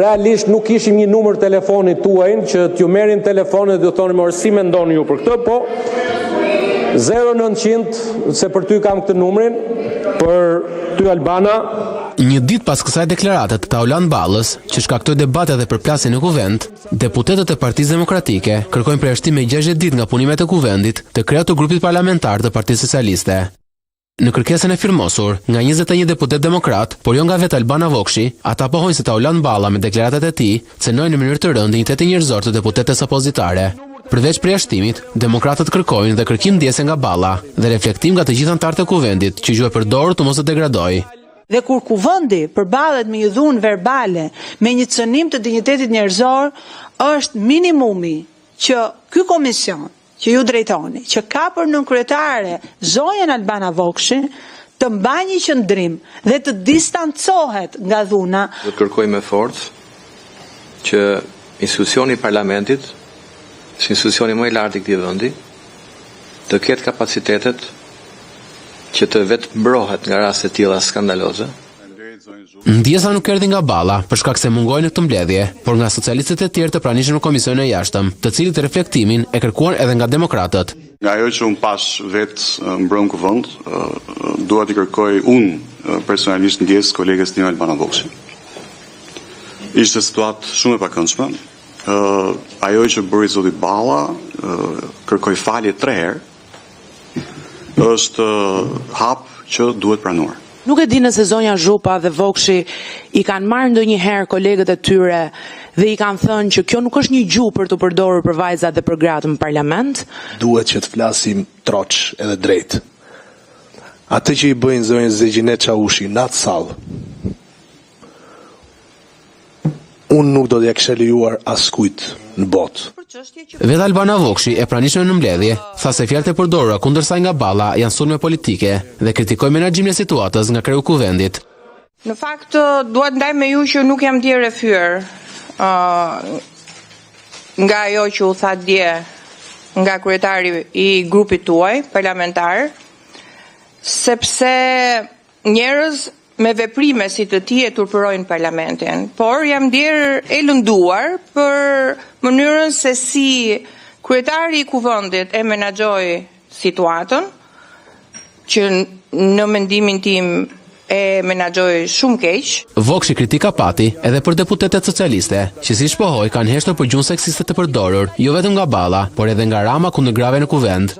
realisht nuk kishim një numër telefonit tuajnë që t'ju merrin telefonin dhe t'ju thonim si mendoni ju për këtë, po 0900 se për ty kam këtë numrin, për ty Albana. Një ditë pas kësaj deklarate të Taulan Ballës, që shkaktoi debate dhe përplasje në kuvent, deputetët e Partisë Demokratike kërkojnë përjashtim me 60 ditë nga punimet e kuvendit të krejat të grupit parlamentar të Partisë Socialiste. Në kërkesën e firmosur nga 21 deputet demokrat, por jo nga vetë Albana Vokshi, ata pohojnë se Taulan Balla me deklaratat e tij cënojnë në mënyrë të rëndë dinjitetin njerëzor të deputetes opozitare. Përveç përjashtimit, demokratët kërkojnë dhe kërkim ndjese nga Balla dhe reflektim nga të gjithë anëtarët e kuvendit që quhet përdorur të mos të degradojë. Dhe kur kuvendi përballet me një dhunë verbale, me një cënim të dinjitetit njerëzor, është minimumi që ky komision që ju drejtoni, që ka për nënkryetare zonjën Albana Vokshi, të mbajë një qëndrim dhe të distancohet nga dhuna. Do të kërkoj me forcë që institucioni i parlamentit, si institucioni më i lartë i këtij vendi, të ketë kapacitetet që të vetë mbrohet nga raste të tilla skandaloze. Ndjesa nuk erdhi nga Balla për shkak se mungoi në këtë mbledhje, por nga socialistët e tjerë të pranishëm në komisionin e jashtëm, të cilët reflektimin e kërkuan edhe nga demokratët. Nga ajo që unë pas vetë mbrëm kuvend, dua t'i kërkoj unë personalisht ndjes kolegës time Albana Vokshi. Ishte situatë shumë e pakëndshme. Ajo që bëri zoti Balla, kërkoj falje 3 herë, është hap që duhet pranuar. Nuk e di nëse zonja Zhupa dhe Vokshi i kanë marrë ndonjëherë kolegët e tyre dhe i kanë thënë që kjo nuk është një gjuhë për të përdorur për vajzat dhe për gratë në parlament. Duhet që të flasim troç edhe drejt. Atë që i bëjnë zonjës Zegjinet Çavushi në atë sallë, unë nuk do t'ja kisha lejuar askujt në botë. Vetë Albana Vokshi e pranishme në mbledhje, tha se fjalët e përdorura kundër saj nga Balla janë sulme politike dhe kritikoi menaxhimin e situatës nga kreu kuvendit. Në fakt duhet ndaj me ju që nuk jam dje rrefyer nga ajo që u tha dje nga kryetari i grupit tuaj parlamentar, sepse njerëz me veprime si të tij e turpërojnë parlamentin, por jam ndjer e lënduar për mënyrën se si kryetari i kuvendit e menaxhoi situatën, që në mendimin tim e menaxhoi shumë keq. Vokshi kritika pati edhe për deputetet socialiste, që si shpohoi kanë heshtur për gjunë seksiste të përdorur, jo vetëm nga Balla, por edhe nga Rama kundër grave në kuvend.